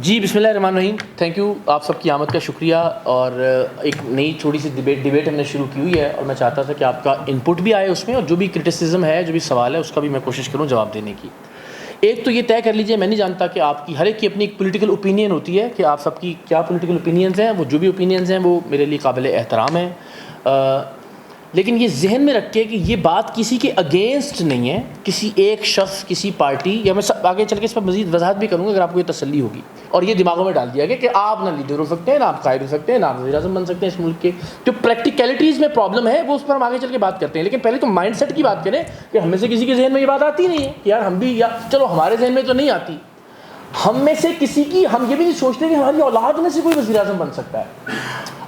جی بسم اللہ الرحمن الرحیم. تھینک یو, آپ سب کی آمد کا شکریہ. اور ایک نئی چھوٹی سی ڈیبیٹ ہم نے شروع کی ہوئی ہے اور میں چاہتا تھا کہ آپ کا انپٹ بھی آئے اس میں, اور جو بھی کرٹیسزم ہے, جو بھی سوال ہے, اس کا بھی میں کوشش کروں جواب دینے کی. ایک تو یہ طے کر لیجئے, میں نہیں جانتا کہ آپ کی ہر ایک کی اپنی ایک پولیٹیکل اوپینین ہوتی ہے کہ آپ سب کی کیا پولیٹیکل اوپینینز ہیں. وہ جو بھی اوپینینز ہیں وہ میرے لیے قابل احترام ہیں, لیکن یہ ذہن میں رکھ کے کہ یہ بات کسی کے اگینسٹ نہیں ہے, کسی ایک شخص, کسی پارٹی, یا میں آگے چل کے اس پر مزید وضاحت بھی کروں گا اگر آپ کو یہ تسلی ہوگی. اور یہ دماغوں میں ڈال دیا گیا کہ آپ نہ لیڈر ہو سکتے ہیں, نہ آپ قائد ہو سکتے ہیں, نہ آپ وزیر اعظم بن سکتے ہیں اس ملک کے. جو پریکٹیکلٹیز میں پرابلم ہے وہ اس پر ہم آگے چل کے بات کرتے ہیں, لیکن پہلے تو مائنڈ سیٹ کی بات کریں کہ ہم میں سے کسی کے ذہن میں یہ بات آتی نہیں ہے کہ یار ہم بھی, یا چلو ہمارے ذہن میں تو نہیں آتی, ہم میں سے کسی کی, ہم یہ بھی نہیں سوچتے کہ ہماری اولاد میں سے کوئی وزیر اعظم بن سکتا ہے.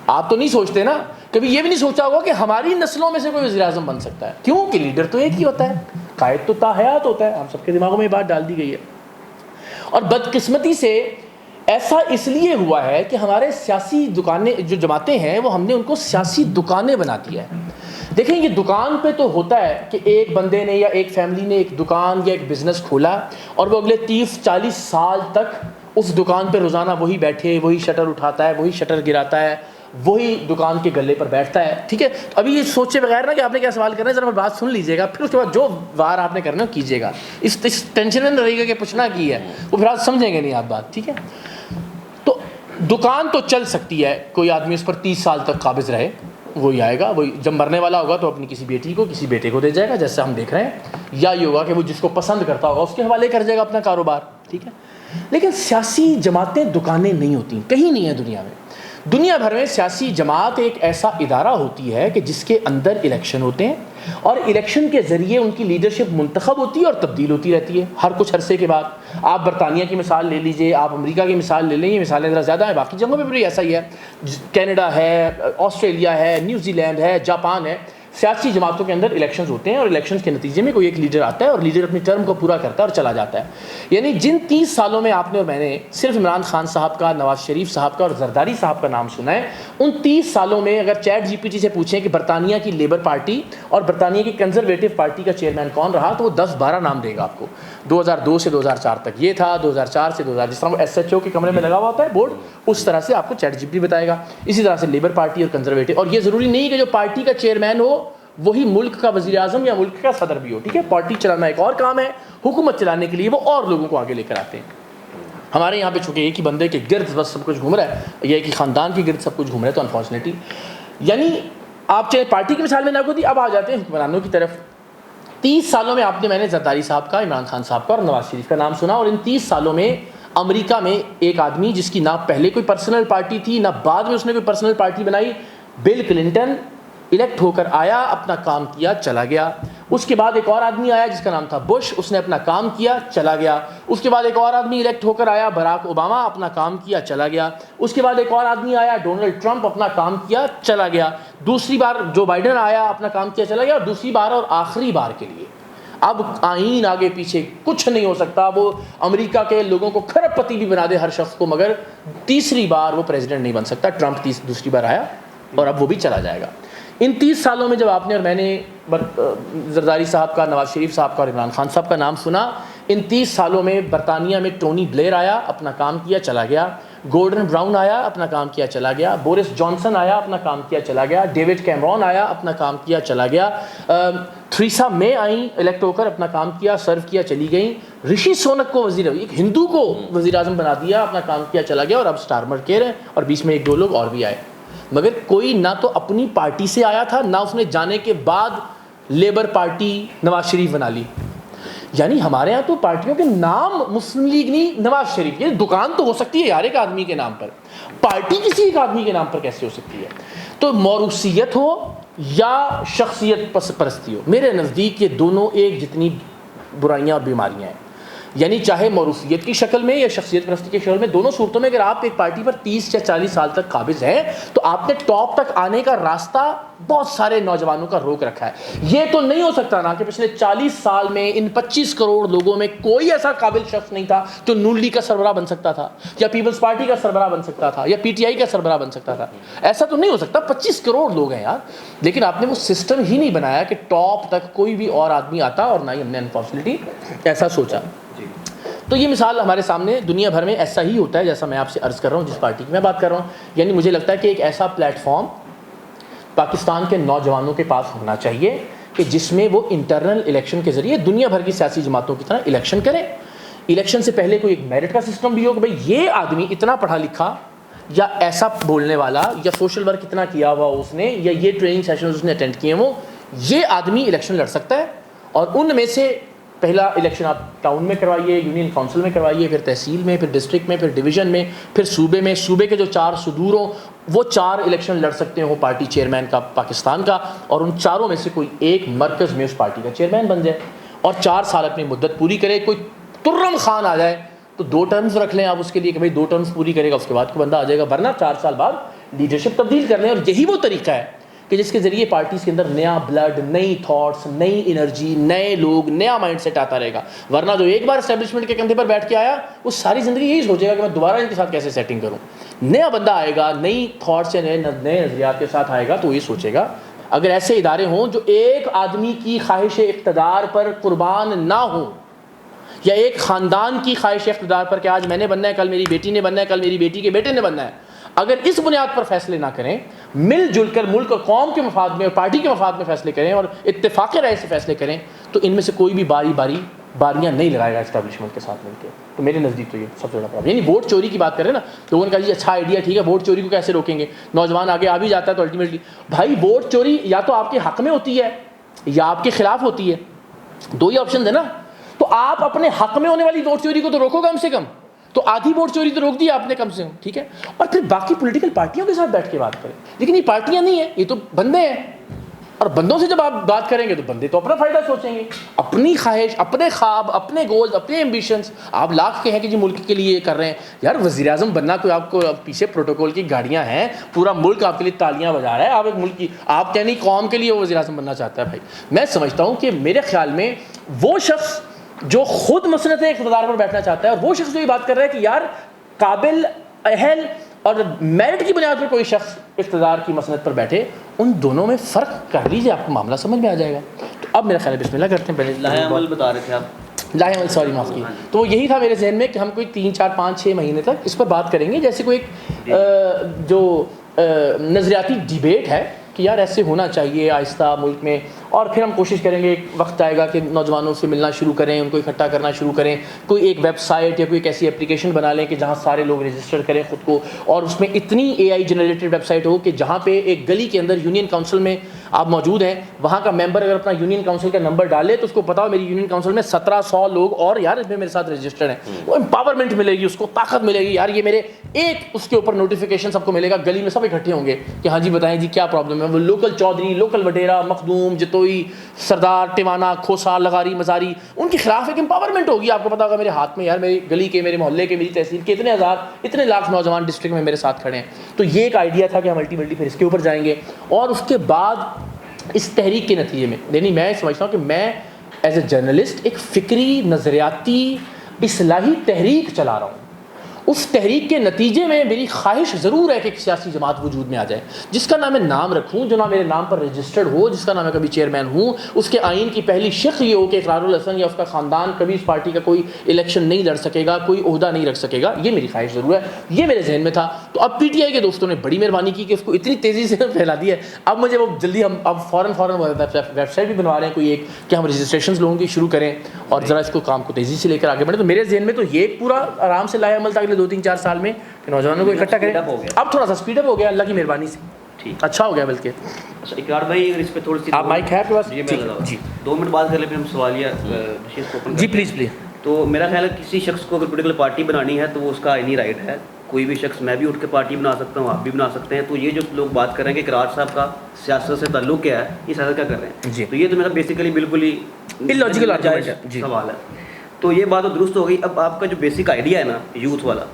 آپ تو نہیں سوچتے نا, کبھی یہ بھی نہیں سوچا ہوگا کہ ہماری نسلوں میں سے کوئی وزیر اعظم بن سکتا ہے. کیوں کہ لیڈر تو ایک ہی ہوتا ہے, قائد تو تاحیات ہوتا ہے. ہم سب کے دماغوں میں یہ بات ڈال دی گئی ہے. اور بدقسمتی سے ایسا اس لیے ہوا ہے کہ ہمارے سیاسی دکانیں جو جماعتیں ہیں وہ ہم نے ان کو سیاسی دکانیں بنا دیا ہے. دیکھیں یہ دکان پہ تو ہوتا ہے کہ ایک بندے نے یا ایک فیملی نے ایک دکان یا ایک بزنس کھولا اور وہ اگلے 30-40 سال تک اس دکان پہ روزانہ وہی بیٹھے, وہی شٹر اٹھاتا ہے, وہی شٹر گراتا ہے, وہی دکان کے گلے پر بیٹھتا ہے. ٹھیک ہے, تو ابھی یہ سوچے بغیر نا کہ آپ نے کیا سوال کرنا ہے, ذرا بات سن لیجیے گا, پھر اس کے بعد جو وار آپ نے کرنا ہے کیجیے گا. اس ٹینشن میں رہے گا کہ پوچھنا کی ہے, وہ پھر آپ سمجھیں گے نہیں آپ بات. ٹھیک ہے, تو دکان تو چل سکتی ہے, کوئی آدمی اس پر 30 سال تک قابض رہے, وہی آئے گا, وہی جب مرنے والا ہوگا تو اپنی کسی بیٹی کو, کسی بیٹے کو دے جائے گا جیسے ہم دیکھ رہے ہیں, یا یہ ہوگا کہ وہ جس کو پسند کرتا ہوگا اس کے حوالے کر جائے گا اپنا کاروبار. ٹھیک ہے, لیکن سیاسی جماعتیں دکانیں نہیں ہوتی, کہیں نہیں ہے دنیا میں. دنیا بھر میں سیاسی جماعت ایک ایسا ادارہ ہوتی ہے کہ جس کے اندر الیکشن ہوتے ہیں, اور الیکشن کے ذریعے ان کی لیڈرشپ منتخب ہوتی ہے اور تبدیل ہوتی رہتی ہے ہر کچھ عرصے کے بعد. آپ برطانیہ کی مثال لے لیجئے, آپ امریکہ کی مثال لے لیں, یہ مثالیں ذرا زیادہ ہیں, باقی جگہوں پہ بھی ایسا ہی ہے. کینیڈا ہے, آسٹریلیا ہے, نیوزی لینڈ ہے, جاپان ہے. سیاسی جماعتوں کے اندر الیکشنز ہوتے ہیں اور الیکشنز کے نتیجے میں کوئی ایک لیڈر آتا ہے اور لیڈر اپنی ٹرم کو پورا کرتا ہے اور چلا جاتا ہے. یعنی جن 30 سالوں میں آپ نے اور میں نے صرف عمران خان صاحب کا, نواز شریف صاحب کا اور زرداری صاحب کا نام سنا ہے, ان 30 سالوں میں اگر چیٹ جی پی ٹی سے پوچھیں کہ برطانیہ کی لیبر پارٹی اور برطانیہ کی کنزرویٹو پارٹی کا چیئرمین کون رہا, تو وہ 10-12 نام دے گا آپ کو. 2002 سے 2004 تک یہ تھا, 2004 سے 2000, جس طرح وہ ایس ایچ او کے کمرے میں لگا ہوا ہوتا ہے بورڈ, اس طرح سے آپ کو چیٹ جی پی ٹی بتائے گا. اسی طرح سے لیبر پارٹی اور کنزرویٹو, اور یہ ضروری نہیں کہ جو پارٹی کا چیئرمین ہو وہی ملک کا وزیر اعظم یا ملک کا صدر بھی ہو. ٹھیک ہے, پارٹی چلانا ایک اور کام ہے, حکومت چلانے کے لیے وہ اور لوگوں کو آگے لے کر آتے ہیں. ہمارے یہاں پہ چونکہ ایک ہی بندے کے گرد بس سب کچھ گھوم رہا ہے, یا ایک ہی خاندان کے گرد سب کچھ گھوم رہا ہے, تو انفارچونیٹلی یعنی آپ چاہے پارٹی کی مثال میں نہ کو دی. اب آ جاتے ہیں حکمرانوں کی طرف. 30 سالوں میں آپ نے, میں نے زرداری صاحب کا, عمران خان صاحب کا اور نواز شریف کا نام سنا, اور ان 30 سالوں میں امریکہ میں ایک آدمی جس کی نہ پہلے کوئی پرسنل پارٹی تھی نہ بعد میں اس نے کوئی پرسنل پارٹی بنائی, بل کلنٹن الیکٹ ہو کر آیا, اپنا کام کیا, چلا گیا. اس کے بعد ایک اور آدمی آیا جس کا نام تھا بش, اس نے اپنا کام کیا, چلا گیا. اس کے بعد ایک اور آدمی الیکٹ ہو کر آیا, براک اوباما, اپنا کام کیا, چلا گیا. اس کے بعد ایک اور آدمی آیا, ڈونلڈ ٹرمپ, اپنا کام کیا, چلا گیا. دوسری بار جو بائیڈن آیا, اپنا کام کیا, چلا گیا. اور دوسری بار اور آخری بار کے لیے اب آئین آگے پیچھے کچھ نہیں ہو سکتا, وہ امریکہ کے لوگوں کو کھرب پتی بھی بنا دے ہر شخص کو, مگر تیسری بار وہ پریزیڈنٹ نہیں بن سکتا. ٹرمپ دوسری بار آیا اور اب وہ بھی چلا جائے گا. ان 30 سالوں میں جب آپ نے اور میں نے زرداری صاحب کا, نواز شریف صاحب کا اور عمران خان صاحب کا نام سنا, ان 30 سالوں میں برطانیہ میں ٹونی بلیئر آیا, اپنا کام کیا, چلا گیا. گورڈن براؤن آیا, اپنا کام کیا, چلا گیا. بورس جانسن آیا, اپنا کام کیا, چلا گیا. ڈیوڈ کیمرون آیا, اپنا کام کیا, چلا گیا. تھریسا مے آئیں, الیکٹ ہو کر اپنا کام کیا, سرو کیا, چلی گئیں. رشی سونک کو ایک ہندو کو وزیر اعظم بنا دیا, اپنا کام کیا, چلا گیا. اور اب اسٹارمر کیئر ہیں, اور بیچ میں 1-2 لوگ اور بھی آئے, مگر کوئی نہ تو اپنی پارٹی سے آیا تھا, نہ اس نے جانے کے بعد لیبر پارٹی نواز شریف بنا لی. یعنی ہمارے ہاں تو پارٹیوں کے نام مسلم لیگ نہیں, نواز شریف. یہ دکان تو ہو سکتی ہے یار ایک آدمی کے نام پر, پارٹی کسی ایک آدمی کے نام پر کیسے ہو سکتی ہے؟ تو موروثیت ہو یا شخصیت پرستی ہو, میرے نزدیک یہ دونوں ایک جتنی برائیاں اور بیماریاں ہیں. یعنی چاہے موروثیت کی شکل میں یا شخصیت پرستی کی شکل میں, دونوں صورتوں میں اگر آپ ایک پارٹی پر 30 یا 40 سال تک قابض ہیں تو آپ نے ٹاپ تک آنے کا راستہ بہت سارے نوجوانوں کا روک رکھا ہے. یہ تو نہیں ہو سکتا نا کہ پچھلے 40 سال میں ان 25 کروڑ لوگوں میں کوئی ایسا قابل شخص نہیں تھا جو نون لیگ کا سربراہ بن سکتا تھا, یا پیپلز پارٹی کا سربراہ بن سکتا تھا, یا پی ٹی آئی کا سربراہ بن سکتا تھا. ایسا تو نہیں ہو سکتا, 25 کروڑ لوگ ہیں یار. لیکن آپ نے وہ سسٹم ہی نہیں بنایا کہ ٹاپ تک کوئی بھی اور آدمی آتا, اور نہ ہی ہم نے انفارچونیٹلی ایسا سوچا. تو یہ مثال ہمارے سامنے دنیا بھر میں ایسا ہی ہوتا ہے جیسا میں آپ سے عرض کر رہا ہوں جس پارٹی کی میں بات کر رہا ہوں. یعنی مجھے لگتا ہے کہ ایک ایسا پلیٹ فارم پاکستان کے نوجوانوں کے پاس ہونا چاہیے کہ جس میں وہ انٹرنل الیکشن کے ذریعے دنیا بھر کی سیاسی جماعتوں کی طرح الیکشن کریں. الیکشن سے پہلے کوئی ایک میرٹ کا سسٹم بھی ہو کہ بھائی یہ آدمی اتنا پڑھا لکھا یا ایسا بولنے والا یا سوشل ورک اتنا کیا ہوا اس نے یا یہ ٹریننگ سیشن اس نے اٹینڈ کیے وہ یہ آدمی الیکشن لڑ سکتا ہے. اور ان میں سے پہلا الیکشن آپ ٹاؤن میں کروائیے, یونین کونسل میں کروائیے, پھر تحصیل میں, پھر ڈسٹرکٹ میں, پھر ڈویژن میں, پھر صوبے میں. صوبے کے جو 4 صدور ہوں وہ 4 الیکشن لڑ سکتے ہیں وہ پارٹی چیئرمین کا پاکستان کا, اور ان چاروں میں سے کوئی ایک مرکز میں اس پارٹی کا چیئرمین بن جائے اور 4 سال اپنی مدت پوری کرے. کوئی ترم خان آ جائے تو 2 ٹرمز رکھ لیں آپ اس کے لیے کہ بھائی 2 ٹرمز پوری کرے گا, اس کے بعد کوئی بندہ آ جائے گا, ورنہ 4 سال بعد لیڈرشپ تبدیل کر لیں. اور یہی وہ طریقہ ہے کہ جس کے ذریعے پارٹیز کے اندر نیا بلڈ, نئی تھاٹس, نئی انرجی, نئے لوگ, نیا مائنڈ سیٹ آتا رہے گا. ورنہ جو ایک بار اسٹیبلشمنٹ کے کندھے پر بیٹھ کے آیا وہ ساری زندگی یہی سوچے گا کہ میں دوبارہ ان کے ساتھ کیسے سیٹنگ کروں. نیا بندہ آئے گا, نئی تھاٹس یا نئے نظریات کے ساتھ آئے گا تو یہ سوچے گا. اگر ایسے ادارے ہوں جو ایک آدمی کی خواہش اقتدار پر قربان نہ ہوں یا ایک خاندان کی خواہش اقتدار پر کہ آج میں نے بننا ہے, کل میری بیٹی نے بننا ہے, کل میری بیٹی کے بیٹے نے بننا ہے, اگر اس بنیاد پر فیصلے نہ کریں, مل جل کر ملک اور قوم کے مفاد میں اور پارٹی کے مفاد میں فیصلے کریں اور اتفاق رائے سے فیصلے کریں, تو ان میں سے کوئی بھی باریاں نہیں لگائے گا اسٹیبلشمنٹ کے ساتھ مل کے. تو میرے نزدیک تو یہ سب سے بڑا پرابلم. یعنی ووٹ چوری کی بات کریں نا, لوگوں نے کہا جی اچھا آئیڈیا, ٹھیک ہے, ووٹ چوری کو کیسے روکیں گے, نوجوان آگے آ بھی جاتا ہے تو الٹیمیٹلی بھائی ووٹ چوری یا تو آپ کے حق میں ہوتی ہے یا آپ کے خلاف ہوتی ہے, 2 ہی آپشن ہے نا. تو آپ اپنے حق میں ہونے والی ووٹ چوری کو تو روکو کم سے کم, تو آدھی ووٹ چوری تو روک دی آپ نے کم سے کم, ٹھیک ہے, اور پھر باقی پولیٹیکل پارٹیوں کے ساتھ بیٹھ کے بات کریں. لیکن یہ پارٹیاں نہیں ہیں, یہ تو بندے ہیں, اور بندوں سے جب آپ بات کریں گے تو بندے تو اپنا فائدہ سوچیں گے, اپنی خواہش, اپنے خواب, اپنے گولز, اپنے ایمبیشنز. آپ لاکھ کے ہیں کہ جی ملک کے لیے یہ کر رہے ہیں, یار وزیر اعظم بننا کوئی آپ کو پیچھے پروٹوکول کی گاڑیاں ہیں, پورا ملک آپ کے لیے تالیاں بجا رہا ہے, آپ ایک ملک کی آپ کہنی قوم کے لیے وہ وزیر اعظم بننا چاہتا ہے. بھائی میں سمجھتا ہوں کہ میرے خیال میں وہ شخص جو خود مسنت اقتدار پر بیٹھنا چاہتا ہے اور وہ شخص جو یہ بات کر رہا ہے کہ یار قابل, اہل اور میرٹ کی بنیاد پر کوئی شخص اقتدار کی مسنت پر بیٹھے, ان دونوں میں فرق کر لیجیے, آپ کو معاملہ سمجھ میں آ جائے گا. تو اب میرا خیال ہے بسم اللہ کرتے ہیں. پہلے لاہ عمل بتا رہے تھے آپ, لاہ عمل, سوری معاف کی. تو یہی تھا میرے ذہن میں کہ ہم کوئی 3, 4, 5, 6 مہینے تک اس پر بات کریں گے, جیسے کوئی ایک جو نظریاتی ڈیبیٹ ہے کہ یار ایسے ہونا چاہیے آہستہ ملک میں, اور پھر ہم کوشش کریں گے, ایک وقت آئے گا کہ نوجوانوں سے ملنا شروع کریں, ان کو اکٹھا کرنا شروع کریں, کوئی ایک ویب سائٹ یا کوئی ایک ایسی اپلیکیشن بنا لیں کہ جہاں سارے لوگ رجسٹر کریں خود کو, اور اس میں اتنی AI جنریٹڈ ویب سائٹ ہو کہ جہاں پہ ایک گلی کے اندر یونین کونسل میں آپ موجود ہیں, وہاں کا ممبر اگر اپنا یونین کونسل کا نمبر ڈالے تو اس کو پتا ہو میری یونین کونسل میں 1700 لوگ اور یار اس میں میرے ساتھ رجسٹرڈ ہیں. وہ امپاورمنٹ ملے گی, اس کو طاقت ملے گی, یار یہ میرے ایک اس کے اوپر نوٹیفیکیشن سب کو ملے گا, گلی میں سب اکٹھے ہوں گے کہ ہاں جی بتائیں جی کیا پرابلم ہے. وہ لوکل چودھری, لوکل وڈیرا, مخدوم, جتوئی, سردار, ٹیوانا, کھوسا, لغاری, مزاری, ان کے خلاف ایک امپاورمنٹ ہوگی. آپ کو پتا ہوگا میرے ہاتھ میں یار میری گلی کے, میرے محلے کے, میری تحصیل کے اتنے ہزار, اتنے لاکھ نوجوان ڈسٹرکٹ میں میرے ساتھ کھڑے ہیں. تو یہ ایک آئیڈیا تھا کہ ہم الٹیمیٹلی پھر اس کے اوپر جائیں گے, اور اس کے بعد اس تحریک کے نتیجے میں, یعنی میں سمجھتا ہوں کہ میں ایز اے جرنلسٹ ایک فکری, نظریاتی, اصلاحی تحریک چلا رہا ہوں. اس تحریک کے نتیجے میں میری خواہش ضرور ہے کہ ایک سیاسی جماعت وجود میں آ جائے جس کا نام میں نام رکھوں, جو نام میرے نام پر رجسٹرڈ ہو, جس کا نام میں کبھی چیئرمین ہوں, اس کے آئین کی پہلی شق یہ ہو کہ اقرار الحسن یا اس کا خاندان کبھی اس پارٹی کا کوئی الیکشن نہیں لڑ سکے گا, کوئی عہدہ نہیں رکھ سکے گا. یہ میری خواہش ضرور ہے, یہ میرے ذہن میں تھا. تو اب PTI کے دوستوں نے بڑی مہربانی کی کہ اس کو اتنی تیزی سے پھیلا دی ہے. اب مجھے وہ جلدی, ہم اب فوراً ویب سائٹ بھی بنوا رہے ہیں کوئی ایک کہ ہم رجسٹریشنز لوگوں کی شروع کریں اور ذرا اس کو کام کو تیزی سے لے کر آگے بڑھیں. تو میرے ذہن میں تو یہ پورا آرام سے لایا عمل تھا اگلے 2, 3, 4 سال میں کہ نوجوانوں کو اکٹھا کریں. اب تھوڑا سا اسپیڈ اپ ہو گیا اللہ کی مہربانی سے, ٹھیک اچھا ہو گیا. بلکہ اقرار بھائی اگر اس پہ تھوڑی سی آپ مائک ہے آپ کے پاس, جی 2 منٹ بات کر لیں پھر ہم سوالیہ جی پلیز. تو میرا خیال ہے کسی شخص کو اگر پولیٹیکل پارٹی بنانی ہے تو وہ اس کا آئینی رائٹ ہے. کوئی بھی شخص, میں بھی اٹھ کے پارٹی بنا سکتا ہوں, آپ بھی بنا سکتے ہیں. تو یہ جو لوگ بات کر رہے ہیں کہ اقرار صاحب کا سیاست سے تعلق کیا ہے, یہ سیاست کیا کر رہے ہیں, تو یہ تو میرا بیسیکلی بالکل ہی illogical سوال ہے. تو یہ بات تو درست ہو گئی. اب آپ کا جو بیسک آئیڈیا ہے نا یوتھ والا,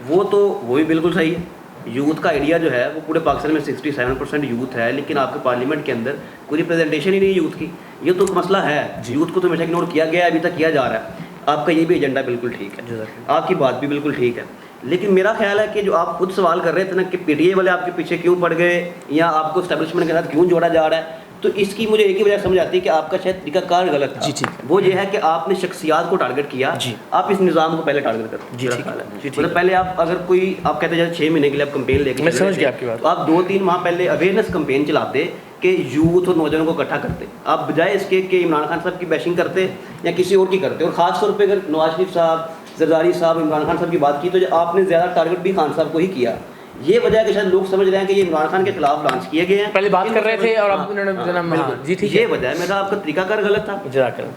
وہ تو وہ بھی بالکل صحیح ہے. یوتھ کا آئیڈیا جو ہے وہ پورے پاکستان میں 67% یوتھ ہے, لیکن آپ کے پارلیمنٹ کے اندر کوئی ریپرزنٹیشن ہی نہیں ہے یوتھ کی. یہ تو مسئلہ ہے, یوتھ کو تو ہمیشہ اگنور کیا گیا ہے, ابھی تک کیا جا رہا ہے. آپ کا یہ بھی ایجنڈا بالکل ٹھیک ہے, آپ کی بات بھی بالکل ٹھیک ہے, لیکن میرا خیال ہے کہ جو آپ خود سوال کر رہے تھے نا کہ PTI والے آپ کے پیچھے کیوں پڑ گئے یا آپ کو اسٹیبلشمنٹ کے ساتھ کیوں جوڑا جا رہا ہے, تو اس کی مجھے ایک ہی وجہ سمجھ آتی ہے کہ آپ کا شاید طریقہ کار غلط تھا. جی ٹھیک. وہ یہ ہے کہ آپ نے شخصیات کو ٹارگٹ کیا, آپ اس نظام کو پہلے ٹارگٹ کرتے. جی ٹھیک ہے. مطلب پہلے آپ اگر کوئی آپ کہتے ہیں 6 مہینے کے لیے آپ کمپین لے کے, میں سمجھ گیا آپ کی بات, تو آپ 2-3 ماہ پہلے اویئرنیس کمپین چلاتے کہ یوتھ اور نوجوانوں کو اکٹھا کرتے, آپ بجائے اس کے کہ عمران خان صاحب کی بیشنگ کرتے یا کسی اور کی کرتے. اور خاص طور پہ اگر نواز شریف صاحب, زرداری صاحب, عمران خان صاحب کی بات کی تو آپ نے زیادہ ٹارگٹ بھی خان صاحب کو ہی کیا. یہ وجہ ہے کہ شاید لوگ سمجھ رہے ہیں کہ یہ عمران خان کے خلاف لانچ کیے گئے ہیں, پہلے بات کر رہے تھے اور اب انہوں نے, جی ٹھیک ہے, یہ وجہ ہے. میرا آپ کا طریقہ کار غلط تھا.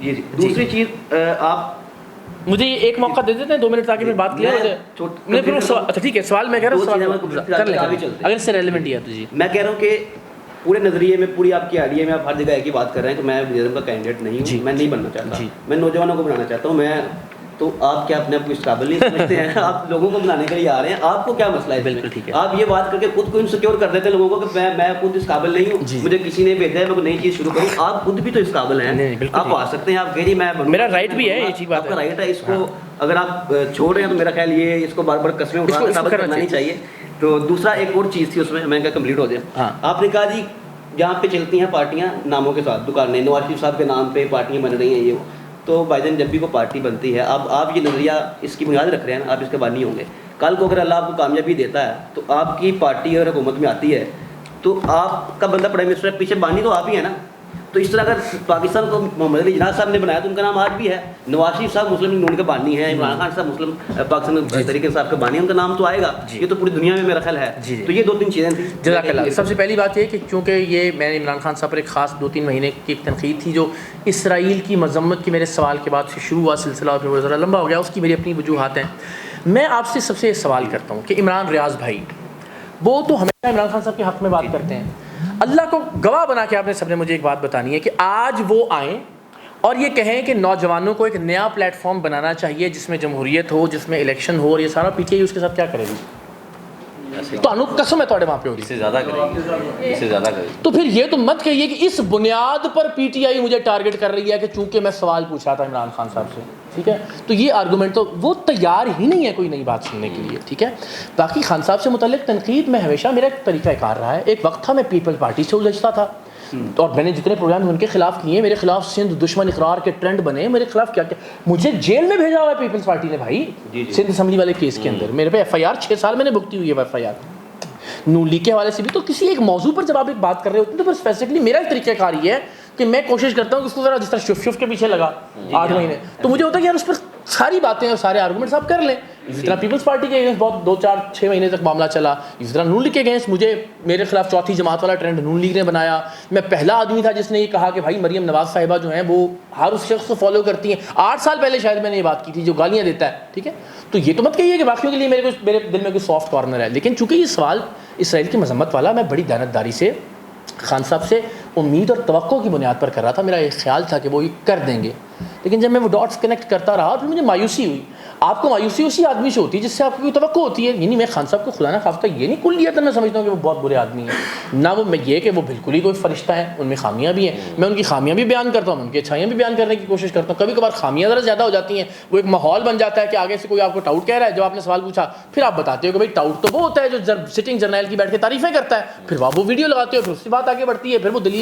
جی جی. دوسری چیز, آپ مجھے ایک موقع دے دیتے ہیں 2 منٹ تاکہ میں بات کلیئر ہو جائے. اچھا ٹھیک ہے, سوال میں کہہ رہا ہوں, کر لیں اگر اس سے ریلیونٹ ہے تو. جی میں کہہ رہا ہوں کہ پورے نظریے میں, پوری آپ کی آئیڈیا میں آپ ہر جگہ ایک ہی بات کر رہے ہیں کہ میں وزیراعظم کا کینڈیڈیٹ نہیں ہوں, میں نہیں بننا چاہتا, میں نوجوانوں کو بنانا چاہتا ہوں. میں تو آپ کیا اپنے آپ کو اس قابل نہیں سمجھتے ہیں؟ آپ لوگوں کو بنانے کے لیے آ رہے ہیں, آپ کو کیا مسئلہ ہے؟ بالکل ٹھیک ہے. آپ یہ بات کر کے خود کو انسیکیور کر دیتے ہیں لوگوں کو کہ میں خود اس قابل نہیں ہوں, مجھے کسی نے بھیجا ہے میں کوئی نئی چیز شروع کروں. آپ خود بھی تو اس قابل ہیں, آپ آ سکتے ہیں. آپ کہہ رہی میں, میرا رائٹ بھی ہے, یہ چیز بات آپ کا رائٹ ہے. اس کو اگر آپ چھوڑ رہے ہیں تو میرا خیال یہ اس کو بار بار قسمیں اٹھانا ثابت کرنا نہیں چاہیے. تو دوسرا ایک اور چیز تھی اس میں کیا کمپلیٹ ہو جائے. آپ نے کہا جی جہاں پہ چلتی ہیں پارٹیاں ناموں کے ساتھ, دکانیں نواز شریف صاحب کے نام پہ پارٹیاں بن رہی ہیں, یہ تو بھائی جان جب بھی وہ پارٹی بنتی ہے, اب آپ یہ نظریہ اس کی بنیاد رکھ رہے ہیں, آپ اس کے بانی ہوں گے. کل کو اگر اللہ آپ کو کامیابی دیتا ہے تو آپ کی پارٹی اگر حکومت میں آتی ہے تو آپ کا بندہ پرائم منسٹر ہے, پیچھے بانی تو آپ ہی ہیں نا. تو اس طرح اگر پاکستان کو محمد علی جناح صاحب نے بنایا تو ان کا نام آج بھی ہے. نواز شریف صاحب مسلم لیگ نون کے بانی ہیں, عمران خان صاحب مسلم پاکستان طریقے صاحب کے بانی ہیں, ان کا نام تو آئے گا. یہ تو پوری دنیا میں میرا خیال ہے. تو یہ 2-3 چیزیں تھیں. جزاک اللہ. سب سے پہلی بات یہ کہ چونکہ یہ میں نے عمران خان صاحب پر ایک خاص 2-3 مہینے کی ایک تنقید تھی جو اسرائیل کی مذمت کی میرے سوال کے بعد سے شروع ہوا سلسلہ, اور پھر ذرا لمبا ہو گیا, اس کی میری اپنی وجوہات ہیں. میں آپ سے سب سے سوال کرتا ہوں کہ عمران ریاض بھائی, وہ تو ہمیشہ عمران خان صاحب کے حق میں بات کرتے ہیں. اللہ کو گواہ بنا کے آپ نے سب نے مجھے ایک بات بتانی ہے کہ آج وہ آئیں اور یہ کہیں کہ نوجوانوں کو ایک نیا پلیٹ فارم بنانا چاہیے جس میں جمہوریت ہو, جس میں الیکشن ہو, اور یہ سارا پی ٹی آئی اس کے ساتھ کیا کرے گی؟ تو انوپ قسم ہے تھوڑے وہاں پہ ہوگی, اس سے زیادہ کرے گی. تو پھر یہ تو مت کہیے کہ اس بنیاد پر پی ٹی آئی مجھے ٹارگٹ کر رہی ہے کہ چونکہ میں سوال پوچھا تھا عمران خان صاحب سے. ٹھیک ہے, تو یہ آرگومنٹ تو وہ تیار ہی نہیں ہے کوئی نئی بات سننے کے لیے. ٹھیک ہے, باقی خان صاحب سے متعلق تنقید میں ہمیشہ میرا ایک طریقہ کار رہا ہے. ایک وقت تھا میں پیپلز پارٹی سے الجھتا تھا, اور میں نے جتنے پروگرام ان کے خلاف کیے, میرے خلاف سندھ دشمن اقرار کے ٹرینڈ بنے, میرے خلاف کیا کیا, مجھے جیل میں بھیجا ہوا ہے پیپلز پارٹی نے بھائی. سندھ اسمبلی والے کیس کے اندر میرے پہ ایف آئی آر 6 سال میں نے بھگتی ہوئی ہے. F I R Noon League کے حوالے سے بھی. تو کسی ایک موضوع پر جب آپ ایک بات کر رہے ہوتے ہیں تو پھر اسپیسیفکلی میرا ایک طریقہ کار یہ ہے کہ میں کوشش کرتا ہوں کہ اس کو ذرا جس طرح شف کے پیچھے لگا 8 مہینے, تو مجھے ہوتا ہے کہ یار اس پر ساری باتیں اور سارے آرگومنٹس آپ کر لیں. اسی طرح پیپلز پارٹی کے اگینسٹ بہت 2-4-6 مہینے تک معاملہ چلا. اسی طرح نون لیگ کے اگینسٹ مجھے میرے خلاف چوتھی جماعت والا ٹرینڈ نون لیگ نے بنایا. میں پہلا آدمی تھا جس نے یہ کہا کہ بھائی مریم نواز صاحبہ جو ہیں وہ ہر اس شخص کو فالو کرتی ہیں. 8 سال پہلے شاید میں نے یہ بات کی تھی جو گالیاں دیتا ہے. ٹھیک ہے, تو یہ تو مت کہیے کہ باقیوں کے لیے میرے دل میں کوئی سافٹ کارنر ہے. لیکن چونکہ یہ سوال اسرائیل کی مذمت والا, میں بڑی دیانتداری سے خان صاحب سے امید اور توقع کی بنیاد پر کر رہا تھا. میرا یہ خیال تھا کہ وہ یہ کر دیں گے, لیکن جب میں وہ ڈاٹس کنیکٹ کرتا رہا پھر مجھے مایوسی ہوئی. آپ کو مایوسی اسی آدمی سے ہوتی ہے جس سے آپ کو کوئی توقع ہوتی ہے. یعنی میں خان صاحب کو خدا نہ خواستہ یہ نہیں کل لیا تھا, میں سمجھتا ہوں کہ وہ بہت برے آدمی ہیں, نہ وہ میں یہ کہ وہ بالکل ہی کوئی فرشتہ ہیں, ان میں خامیاں بھی ہیں. میں ان کی خامیاں بھی بیان کرتا ہوں, ان کی اچھائیاں بھی بیان کرنے کی کوشش کرتا ہوں. کبھی کبھار خامیاں ذرا زیادہ ہو جاتی ہیں, وہ ایک ماحول بن جاتا ہے کہ آگے سے کوئی آپ کو ٹاؤٹ کہہ رہا ہے, جب آپ نے سوال پوچھا پھر آپ بتاتے ہو کہ بھائی ٹاؤٹ تو وہ ہوتا ہے جو سٹنگ جرنیل کی بیٹھ کے تعریفیں کرتا ہے, پھر آپ وہ ویڈیو لگاتے ہو, پھر اس کی بات آگے بڑھتی ہے, پھر وہ دلیل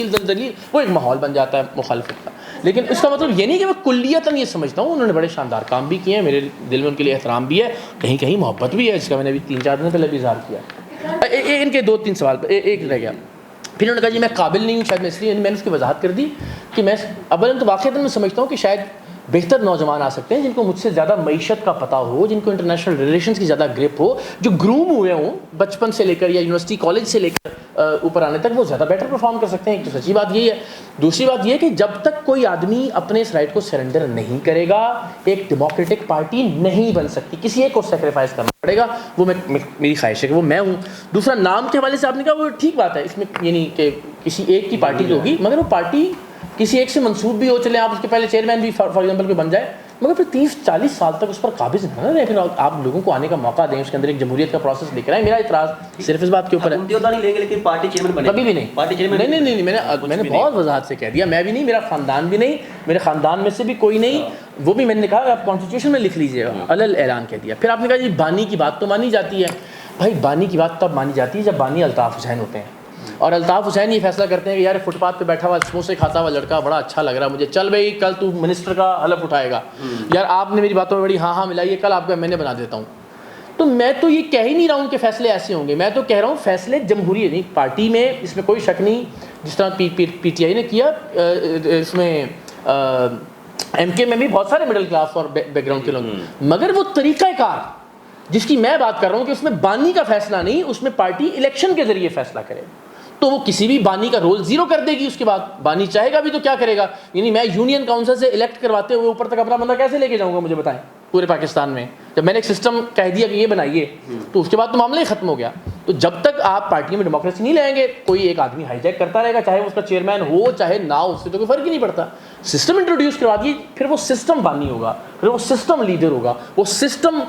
وہ ایک ماحول بن جاتا ہے مخالفت کا. لیکن اس کا مطلب یہ نہیں کہ میں کلیتاً یہ سمجھتا ہوں. انہوں نے بڑے شاندار کام بھی کیے ہیں, میرے دل میں ان کے لیے احترام بھی ہے, کہیں کہیں محبت بھی ہے, جس کا میں نے ابھی 3-4 دن پہلے بھی اظہار کیا. ان کے 2-3 سوال ایک رہ گیا. پھر انہوں نے کہا جی میں قابل نہیں ہوں, شاید میں اس لیے میں نے اس کی وضاحت کر دی کہ میں اولاً تو واقعتاً میں سمجھتا ہوں کہ شاید بہتر نوجوان آ سکتے ہیں جن کو مجھ سے زیادہ معیشت کا پتہ ہو, جن کو انٹرنیشنل ریلیشنز کی زیادہ گرپ ہو, جو گروم ہوئے ہوں بچپن سے لے کر یا یونیورسٹی کالج سے لے کر اوپر آنے تک, وہ زیادہ بیٹر پرفارم کر سکتے ہیں. ایک تو سچی بات یہی ہے. دوسری بات یہ کہ جب تک کوئی آدمی اپنے اس رائٹ کو سرنڈر نہیں کرے گا ایک ڈیموکریٹک پارٹی نہیں بن سکتی. کسی ایک کو سیکریفائز کرنا پڑے گا. وہ میری خواہش ہے کہ وہ میں ہوں. دوسرا نام کے حوالے سے آپ نے کہا وہ ٹھیک بات ہے, اس میں یعنی کہ کسی ایک کی پارٹی تو ہوگی, مگر وہ پارٹی کسی ایک سے منسوب بھی ہو, چلے آپ اس کے پہلے چیئرمین بھی فار ایگزامپل کوئی بن جائے, مگر پھر 30-40 سال تک اس پر قابض نہ رہے, پھر آپ لوگوں کو آنے کا موقع دیں, اس کے اندر ایک جمہوریت کا پروسیس لے کر آئیں. میرا اعتراض صرف اس بات کے اوپر ہے. نہیں لیں گے لیکن پارٹی چیئرمین بنے کبھی بھی نہیں. پارٹی چیئرمین نہیں, میں نے بہت وضاحت سے کہہ دیا, میں بھی نہیں, میرا خاندان بھی نہیں, میرے خاندان میں سے بھی کوئی نہیں. وہ بھی میں نے کہا آپ کانسٹیٹیوشن میں لکھ لیجیے گا, علل اعلان کہہ دیا. پھر آپ نے کہا جی بانی کی بات تو مانی جاتی ہے. بھائی بانی کی بات تب مانی جاتی ہے جب بانی الطاف حسین ہوتے ہیں. اور الطاف حسین یہ فیصلہ کرتے ہیں کہ یار فٹ پاتھ پہ بیٹھا ہوا سموسے کھاتا ہوا لڑکا بڑا اچھا لگ رہا مجھے, چل بھائی کل تو منسٹر کا حلف اٹھائے گا, یار آپ نے میری باتوں میں بڑی ہاں ملائی ہے, کل آپ کو میں نے بنا دیتا ہوں. تو میں تو یہ کہہ ہی نہیں رہا ہوں کہ فیصلے ایسے ہوں گے, میں تو کہہ رہا ہوں فیصلے جمہوری نہیں, پارٹی میں اس میں کوئی شک نہیں, جس طرح پی ٹی آئی نے کیا, اس میں ایم کے میں بھی بہت سارے مڈل کلاس اور بیک گراؤنڈ کے لوگ, مگر وہ طریقہ کار جس کی میں بات کر رہا ہوں کہ اس میں بانی کا فیصلہ نہیں, اس میں پارٹی الیکشن کے ذریعے فیصلہ کرے, تو وہ کسی بھی بانی کا رول زیرو کر دے گی. اس کے بعد بانی چاہے گا بھی تو کیا کرے گا, یعنی میں یونین کاؤنسل سے الیکٹ کرواتے ہوئے اوپر تک اپنا بندہ کیسے لے کے جاؤں گا, مجھے بتائیں. پورے پاکستان میں جب میں نے ایک سسٹم کہہ دیا کہ یہ بنائیے, تو اس کے بعد تو معاملہ ہی ختم ہو گیا. تو جب تک آپ پارٹی میں ڈیموکریسی نہیں لائیں گے, کوئی ایک آدمی ہائی جیک کرتا رہے گا, چاہے اس کا چیئرمین ہو چاہے نہ ہو, اس سے تو کوئی فرق ہی نہیں پڑتا. سسٹم انٹروڈیوس کروا دیے, پھر وہ سسٹم بانی ہوگا, پھر وہ سسٹم لیڈر ہوگا, وہ سسٹم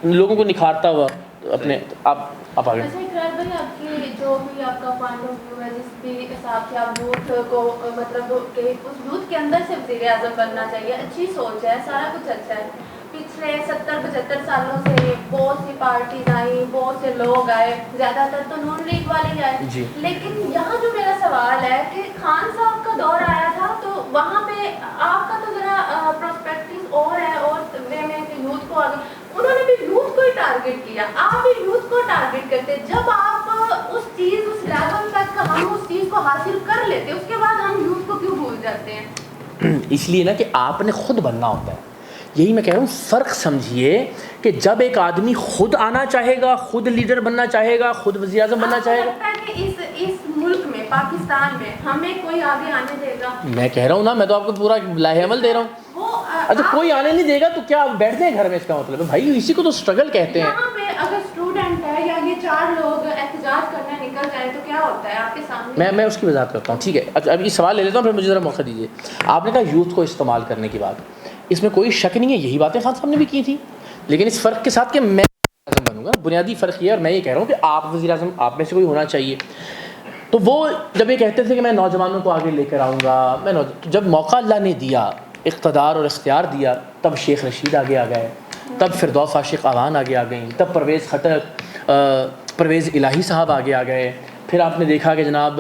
لوگوں کو نکھارتا ہوا اپنے. آپ آگے. آپ کی جو بھی آپ کا پوائنٹ آف ویو ہے, جس بھی حساب سے آپ یوتھ کو مطلب کہ اس یوتھ کے اندر سے وزیر اعظم بننا چاہیے, اچھی سوچ ہے, سارا کچھ اچھا ہے. پچھلے 70-75 سالوں سے بہت سی پارٹیز آئیں, بہت سے لوگ آئے, زیادہ تر تو نون لیگ والے ہی آئے جی. لیکن یہاں جو میرا سوال ہے کہ خان صاحب کا دور آیا تھا, تو وہاں پہ آپ کا تو ذرا پرسپیکٹو اور ہے, اور وے میں کہ یوتھ کو آگے, انہوں نے بھی یوتھ کو ہی ٹارگیٹ کیا, آپ بھی یوتھ کو ٹارگیٹ کرتے. جب آپ اس لیول تک ہم اس چیز کو حاصل کر لیتے, اس کے بعد ہم یوتھ کو کیوں بھول جاتے ہیں؟ اس لیے نا کہ آپ نے خود بننا ہوتا ہے. یہی میں کہہ رہا ہوں, فرق سمجھیے کہ جب ایک آدمی خود آنا چاہے گا, خود لیڈر بننا چاہے گا, خود وزیر اعظم بننا چاہے گا. اس ملک میں, پاکستان میں ہمیں کوئی آگے آنے دے گا؟ میں کہہ رہا ہوں نا, میں تو آپ کو پورا لاہ عمل دے رہا ہوں. اچھا کوئی آنے نہیں دے گا تو کیا آپ بیٹھتے ہیں گھر میں, اس کا مطلب ہے بھائی اسی کو تو اسٹرگل کہتے ہیں. یہاں پہ اگر اسٹوڈنٹ ہے یا یہ 4 لوگ احتجاج کرنے نکل جائیں تو کیا ہوتا ہے آپ کے سامنے؟ میں اس کی وضاحت کرتا ہوں, ٹھیک ہے. اچھا اب یہ سوال لے لیتا ہوں, پھر مجھے ذرا موقع دیجیے. آپ نے کہا یوتھ کو استعمال کرنے کی بات, اس میں کوئی شک نہیں ہے, یہی باتیں خان صاحب نے بھی کی تھی, لیکن اس فرق کے ساتھ کہ میں وزیر اعظم بنوں گا, بنیادی فرق یہ ہے. اور میں یہ کہہ رہا ہوں کہ آپ وزیر اعظم, آپ میں سے کوئی ہونا چاہیے. تو وہ جب یہ کہتے تھے کہ میں نوجوانوں کو آگے لے کر آؤں گا, جب موقع اللہ نے دیا, اقتدار اور اختیار دیا, تب شیخ رشید آگے آ گئے, تب فردوس عاشق آوان آگے آ گئیں, تب پرویز خٹک, پرویز الہی صاحب آگے آ گئے, پھر آپ نے دیکھا کہ جناب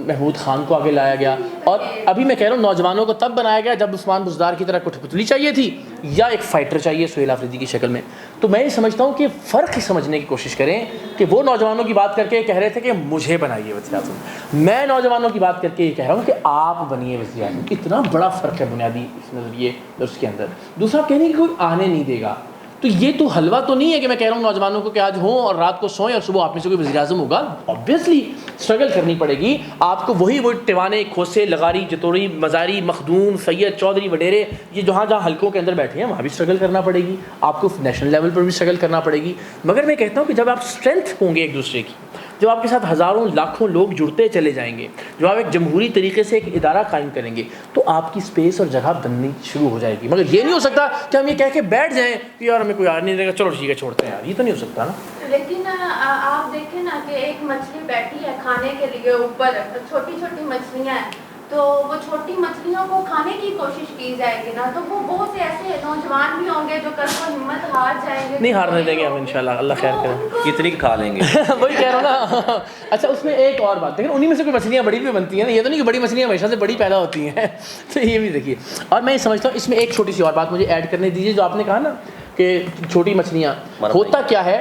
محمود خان کو آگے لایا گیا. اور ابھی میں کہہ رہا ہوں نوجوانوں کو تب بنایا گیا جب عثمان بزدار کی طرح کٹھ پتلی چاہیے تھی یا ایک فائٹر چاہیے سہیل آفریدی کی شکل میں. تو میں یہ سمجھتا ہوں کہ فرق سمجھنے کی کوشش کریں کہ وہ نوجوانوں کی بات کر کے کہہ رہے تھے کہ مجھے بنائیے وزیر اعظم, میں نوجوانوں کی بات کر کے یہ کہہ رہا ہوں کہ آپ بنیے وزیر اعظم. اتنا بڑا فرق ہے بنیادی اس نظریے اس کے اندر. دوسرا کہنے کہ کوئی آنے نہیں دے گا, تو یہ تو حلوہ تو نہیں ہے کہ میں کہہ رہا ہوں نوجوانوں کو کہ آج ہوں اور رات کو سوئیں اور صبح آپ میں سے کوئی وزیر اعظم ہوگا. آبویسلی اسٹرگل کرنی پڑے گی آپ کو, وہی ٹیوانے, کھوسے, لغاری, جتوڑی, مزاری, مخدوم, سید, چودھری, وڈیرے, یہ جہاں حلقوں کے اندر بیٹھے ہیں وہاں بھی اسٹرگل کرنا پڑے گی آپ کو, نیشنل لیول پر بھی اسٹرگل کرنا پڑے گی. مگر میں کہتا ہوں کہ جب آپ اسٹرینتھ ہوں گے ایک دوسرے کی, جب آپ کے ساتھ ہزاروں لاکھوں لوگ جڑتے چلے جائیں گے, جب آپ ایک جمہوری طریقے سے ایک ادارہ قائم کریں گے, تو آپ کی اسپیس اور جگہ بننی شروع ہو جائے گی. مگر یہ نہیں ہو سکتا کہ ہم یہ کہہ کے بیٹھ جائیں کہ یار ہمیں کوئی آ نہیں دے گا, چلو ٹھیک ہے چھوڑتے ہیں, یار یہ تو نہیں ہو سکتا نا. لیکن آپ دیکھیں نا کہ ایک مچھلی بیٹھی ہے کھانے کے لیے اوپر, چھوٹی چھوٹی مچھلیاں ہیں, تو وہ چھوٹی مچھلیوں کو کھانے کی کوشش کی جائے گی نا, تو وہ بہت سے ایسے نوجوان بھی ہوں گے جو کل کو ہمت ہار جائیں گے. نہیں ہارنے دیں گے ہم انشاءاللہ, اللہ خیر کرے. کتنی کھا لیں گے وہی کہہ رہا ہوں نا. اچھا اس میں ایک اور بات دیکھیں, انہیں میں سے کوئی مچھلیاں بڑی بھی بنتی ہیں نا, یہ تو نہیں کہ بڑی مچھلیاں ہمیشہ سے بڑی پیدا ہوتی ہیں, تو یہ بھی دیکھیے. اور میں یہ سمجھتا ہوں اس میں ایک چھوٹی سی اور بات مجھے ایڈ کرنے دیجیے, جو آپ نے کہا نا کہ چھوٹی مچھلیاں, ہوتا کیا ہے,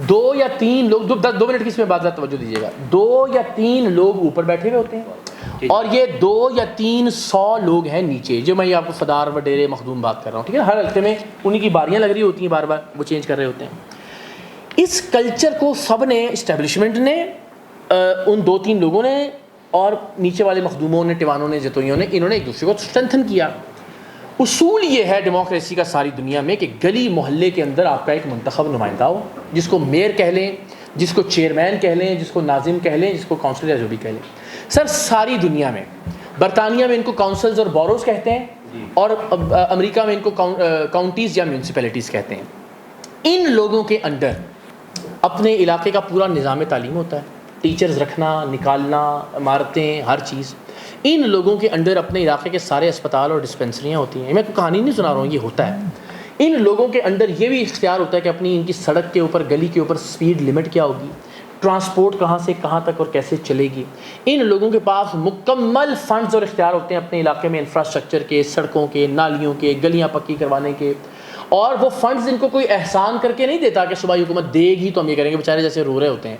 2 یا 3 لوگ, 2 منٹ کی اس میں بات توجہ دیجیے گا, 2 یا 3 لوگ اوپر بیٹھے ہوئے ہوتے ہیں اور یہ 2 یا 300 لوگ ہیں نیچے, جو میں یہ آپ کو فدار, وڈیرے, مخدوم بات کر رہا ہوں, ٹھیک ہے. ہر حلقے میں انہیں کی باریاں لگ رہی ہوتی ہیں, بار بار وہ چینج کر رہے ہوتے ہیں. اس کلچر کو سب نے, اسٹیبلشمنٹ نے, ان 2-3 لوگوں نے اور نیچے والے مخدوموں نے, ٹیوانوں نے, جتوئیوں نے, انہوں نے ایک دوسرے کو اسٹرینتھن کیا. اصول یہ ہے ڈیموکریسی کا ساری دنیا میں کہ گلی محلے کے اندر آپ کا ایک منتخب نمائندہ ہو, جس کو میئر کہہ لیں, جس کو چیئرمین کہہ لیں, جس کو ناظم کہہ لیں, جس کو کاؤنسلر یا جو بھی کہہ لیں. سر ساری دنیا میں, برطانیہ میں ان کو کاؤنسلز اور بوروز کہتے ہیں, اور امریکہ میں ان کو کاؤنٹیز یا میونسپیلٹیز کہتے ہیں. ان لوگوں کے انڈر اپنے علاقے کا پورا نظام تعلیم ہوتا ہے, ٹیچرز رکھنا, نکالنا, عمارتیں, ہر چیز. ان لوگوں کے انڈر اپنے علاقے کے سارے اسپتال اور ڈسپنسریاں ہوتی ہیں. میں کوئی کہانی نہیں سنا رہا ہوں, یہ ہوتا ہے. ان لوگوں کے انڈر یہ بھی اختیار ہوتا ہے کہ اپنی ان کی سڑک کے اوپر, گلی کے اوپر سپیڈ لمٹ کیا ہوگی, ٹرانسپورٹ کہاں سے کہاں تک اور کیسے چلے گی. ان لوگوں کے پاس مکمل فنڈز اور اختیار ہوتے ہیں اپنے علاقے میں انفراسٹرکچر کے, سڑکوں کے, نالیوں کے, گلیاں پکی کروانے کے, اور وہ فنڈز ان کو کوئی احسان کر کے نہیں دیتا کہ صوبائی حکومت دے گی تو ہم یہ کریں گے, بیچارے جیسے رو رہے ہوتے ہیں.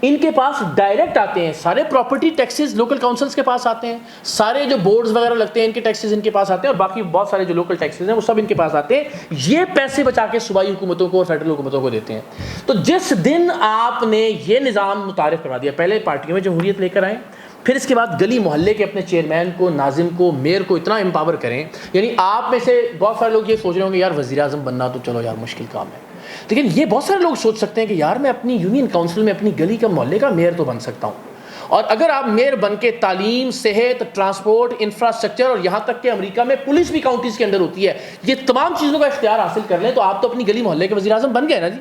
ان کے پاس ڈائریکٹ آتے ہیں سارے پراپرٹی ٹیکسز, لوکل کاؤنسلس کے پاس آتے ہیں, سارے جو بورڈز وغیرہ لگتے ہیں ان کے ٹیکسز ان کے پاس آتے ہیں, اور باقی بہت سارے جو لوکل ٹیکسز ہیں وہ سب ان کے پاس آتے ہیں. یہ پیسے بچا کے صوبائی حکومتوں کو اور فیڈرل حکومتوں کو دیتے ہیں. تو جس دن آپ نے یہ نظام متعارف کروا دیا, پہلے پارٹیوں میں جمہوریت لے کر آئیں, پھر اس کے بعد گلی محلے کے اپنے چیئرمین کو, ناظم کو, میئر کو اتنا امپاور کریں. یعنی آپ میں سے بہت سارے لوگ یہ سوچ رہے ہوں گے یار وزیر اعظم بننا تو چلو یار مشکل کام ہے, لیکن یہ بہت سارے لوگ سوچ سکتے ہیں کہ یار میں اپنی یونین کاؤنسل میں اپنی گلی کا محلے کا میئر تو بن سکتا ہوں. اور اگر آپ میئر بن کے تعلیم, صحت, ٹرانسپورٹ, انفراسٹرکچر, اور یہاں تک کہ امریکہ میں پولیس بھی کاؤنٹیز کے اندر ہوتی ہے, یہ تمام چیزوں کا اختیار حاصل کر لیں تو آپ تو اپنی گلی محلے کے وزیر اعظم بن گئے نا جی.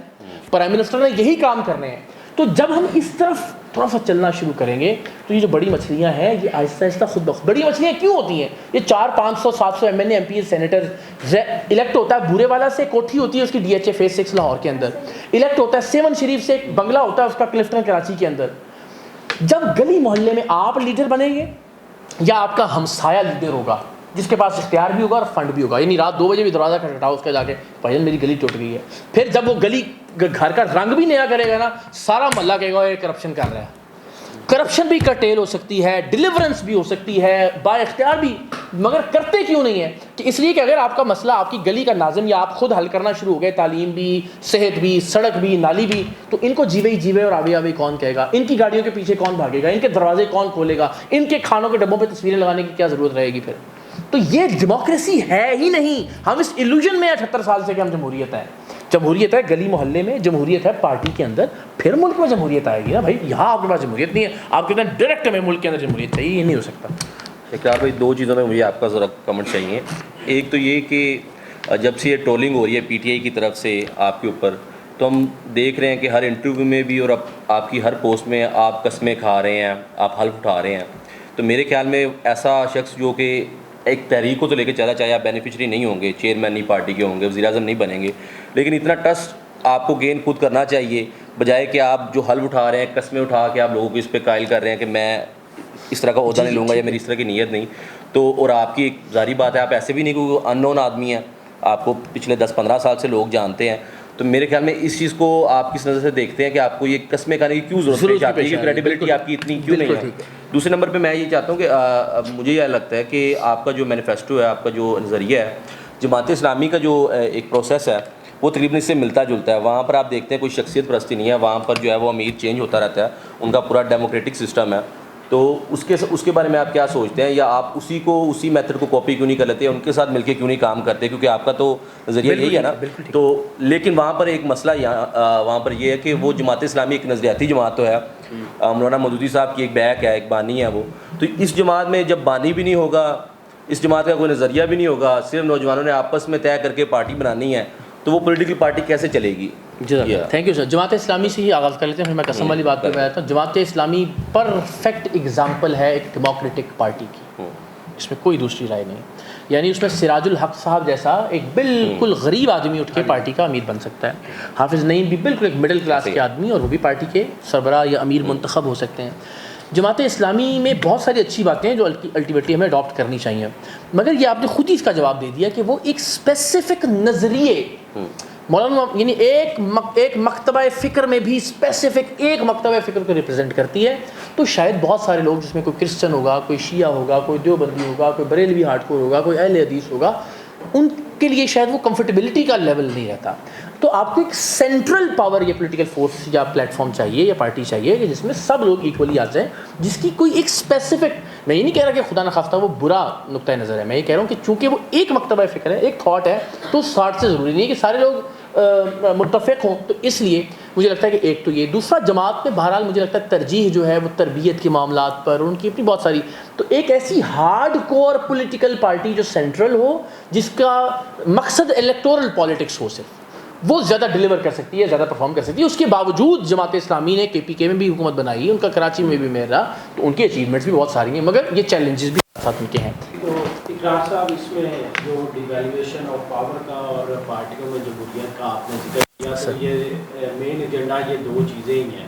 پرائم منسٹر نے یہی کام کرنے ہیں. تو جب ہم اس طرف تھوڑا سا چلنا شروع کریں گے تو یہ جو بڑی مچھلیاں ہیں یہ آہستہ آہستہ خود بخود, بڑی مچھلیاں کیوں ہوتی ہیں, یہ 400, 500, 700 MNA, MP, سینیٹر الیکٹ ہوتا ہے. بورے والا سے کوٹھی ہوتی ہے اس کی DHA فیز 6 لاہور کے اندر, الیکٹ ہوتا ہے 7 شریف سے ایک بنگلہ ہوتا ہے اس کا کلفٹن کراچی کے اندر. جب گلی محلے میں آپ لیڈر بنیں گے یا آپ کا ہمسایہ لیڈر ہوگا جس کے پاس اختیار بھی ہوگا اور فنڈ بھی ہوگا, یعنی رات 2 بجے بھی دروازہ کھٹکھٹاؤ اس کا جا کے بھائی میری گلی ٹوٹ گئی ہے, پھر جب وہ گلی گھر کا رنگ بھی نیا کرے گا نا, سارا محلہ کہے گا یہ کرپشن کر رہا ہے. کرپشن بھی کرٹیل ہو سکتی ہے, ڈیلیورنس بھی ہو سکتی ہے, با اختیار بھی, مگر کرتے کیوں نہیں ہے کہ اس لیے کہ اگر آپ کا مسئلہ آپ کی گلی کا ناظم یا آپ خود حل کرنا شروع ہو گئے, تعلیم بھی, صحت بھی, سڑک بھی, نالی بھی, تو ان کو جیوے اور آوے آوے کون کہے گا, ان کی گاڑیوں کے پیچھے کون بھاگے گا, ان کے دروازے کون کھولے گا, ان کے کھانوں کے ڈبوں پہ تصویریں لگانے کی کیا ضرورت رہے گی پھر. تو یہ ڈیموکریسی ہے ہی نہیں. ہم اس ایلوژن میں 78 سال سے کہ ہم جمہوریت ہے. جمہوریت ہے گلی محلے میں, جمہوریت ہے پارٹی کے اندر, پھر ملک میں جمہوریت آئے گی نا بھائی. یہاں آپ کے پاس جمہوریت نہیں ہے, آپ کہتے ہیں ڈائریکٹ ہمیں ملک کے اندر جمہوریت چاہیے, یہ نہیں ہو سکتا. اقرار بھائی 2 چیزوں میں مجھے آپ کا ذرا کمنٹ چاہیے. ایک تو یہ کہ جب سے یہ ٹرولنگ ہو رہی ہے PTI کی طرف سے آپ کے اوپر, تو ہم دیکھ رہے ہیں کہ ہر انٹرویو میں بھی اور آپ کی ہر پوسٹ میں آپ قسمیں کھا رہے ہیں, آپ حلف اٹھا رہے ہیں. تو میرے خیال میں ایسا شخص جو کہ ایک تحریک کو تو لے کے چلا, چاہے آپ بینیفیشری نہیں ہوں گے, چیئرمین نہیں پارٹی کے ہوں گے, وزیر اعظم نہیں بنیں گے, لیکن اتنا ٹرسٹ آپ کو گین خود کرنا چاہیے, بجائے کہ آپ جو حلف اٹھا رہے ہیں, قسمیں اٹھا کے آپ لوگوں کو اس پہ قائل کر رہے ہیں کہ میں اس طرح کا عہدہ نہیں لوں گا یا میری اس طرح کی نیت نہیں. تو اور آپ کی ایک ظاہری بات ہے, آپ ایسے بھی نہیں کوئی ان نون آدمی ہیں, آپ کو پچھلے 10-15 سال سے لوگ جانتے ہیں. تو میرے خیال میں اس چیز کو آپ کس نظر سے دیکھتے ہیں کہ آپ کو یہ قسمیں کھانے کی کیوں ضرورت ہے, کریڈیبلٹی آپ کی اتنی کیوں نہیں ہے. دوسرے نمبر پہ میں یہ چاہتا ہوں کہ مجھے یہ لگتا ہے کہ آپ کا جو مینیفیسٹو ہے, آپ کا جو نظریہ ہے, جماعت اسلامی کا جو ایک پروسیس ہے وہ تقریباً اس سے ملتا جلتا ہے. وہاں پر آپ دیکھتے ہیں کوئی شخصیت پرستی نہیں ہے, وہاں پر جو ہے وہ امیر چینج ہوتا رہتا ہے, ان کا پورا ڈیموکریٹک سسٹم ہے. تو اس کے بارے میں آپ کیا سوچتے ہیں, یا آپ اسی میتھڈ کو کاپی کیوں نہیں کر لیتے, ان کے ساتھ مل کے کیوں نہیں کام کرتے, کیونکہ آپ کا تو نظریہ یہی ہے نا. تو لیکن وہاں پر ایک مسئلہ وہاں پر یہ ہے کہ وہ جماعت اسلامی ایک نظریاتی جماعت تو ہے, مولانا مودودی صاحب کی ایک بیک ہے, ایک بانی ہے وہ. تو اس جماعت میں جب بانی بھی نہیں ہوگا, اس جماعت کا کوئی نظریہ بھی نہیں ہوگا, صرف نوجوانوں نے آپس میں طے کر کے پارٹی بنانی ہے, تو وہ پولیٹیکل پارٹی کیسے چلے گی. Thank you sir. Jamaat Islami سے ہی آغاز کر لیتے ہیں, پھر میں قسم والی بات پہ آتا ہوں. جماعت اسلامی پرفیکٹ ایگزامپل ہے ایک ڈیموکریٹک پارٹی کی, اس میں کوئی دوسری رائے نہیں. یعنی اس میں سراج الحق صاحب جیسا ایک بالکل غریب آدمی اٹھ کے پارٹی کا امیر بن سکتا ہے. حافظ نعیم بھی بالکل ایک مڈل کلاس کے آدمی, اور وہ بھی پارٹی کے سربراہ یا امیر منتخب ہو سکتے ہیں. جماعت اسلامی میں بہت ساری اچھی باتیں ہیں جو الٹیمیٹلی ہمیں اڈاپٹ کرنی چاہیے, مگر یہ آپ نے خود ہی اس کا جواب دے دیا کہ وہ ایک اسپیسیفک نظریے, مولانا یعنی ایک مکتبہ فکر میں بھی اسپیسیفک ایک مکتبہ فکر کو ریپرزینٹ کرتی ہے. تو شاید بہت سارے لوگ, جس میں کوئی کرسچن ہوگا, کوئی شیعہ ہوگا, کوئی دیوبندی ہوگا, کوئی بریلوی ہارڈ کور ہوگا, کوئی اہل حدیث ہوگا, ان کے لیے شاید وہ کمفرٹیبلٹی کا لیول نہیں رہتا. تو آپ کو ایک سینٹرل پاور یا پولیٹیکل فورس یا پلیٹ فارم چاہیے یا پارٹی چاہیے کہ جس میں سب لوگ ایکولی آ جائیں, جس کی کوئی ایک اسپیسیفک, میں یہ نہیں کہہ رہا کہ خدا نخواستہ وہ برا نقطۂ نظر ہے, میں یہ کہہ رہا ہوں کہ چونکہ وہ ایک مکتبہ فکر ہے, ایک تھاٹ ہے, تو 60 سے ضروری نہیں ہے کہ سارے لوگ متفق ہوں. تو اس لیے مجھے لگتا ہے کہ ایک تو یہ. دوسرا, جماعت میں بہرحال مجھے لگتا ہے ترجیح جو ہے وہ تربیت کے معاملات پر, ان کی اپنی بہت ساری, تو ایک ایسی ہارڈ کور پولیٹیکل پارٹی جو سینٹرل ہو, جس کا مقصد الیکٹورل پالیٹکس ہو, صرف وہ زیادہ ڈیلیور کر سکتی ہے, زیادہ پرفارم کر سکتی ہے. اس کے باوجود جماعت اسلامی نے KPK میں بھی حکومت بنائی, ان کا کراچی میں بھی میئر رہا, تو ان کی اچیومنٹس بھی بہت ساری ہیں, مگر یہ چیلنجز بھی ساتھ ان کے ہیں. تو اقرار صاحب, اس میں جو ڈیویلیویشن آف پاور کا اور پارٹیوں میں جمہوریت کا آپ نے ذکر کیا, تو یہ مین ایجنڈا یہ 2 چیزیں ہی ہیں.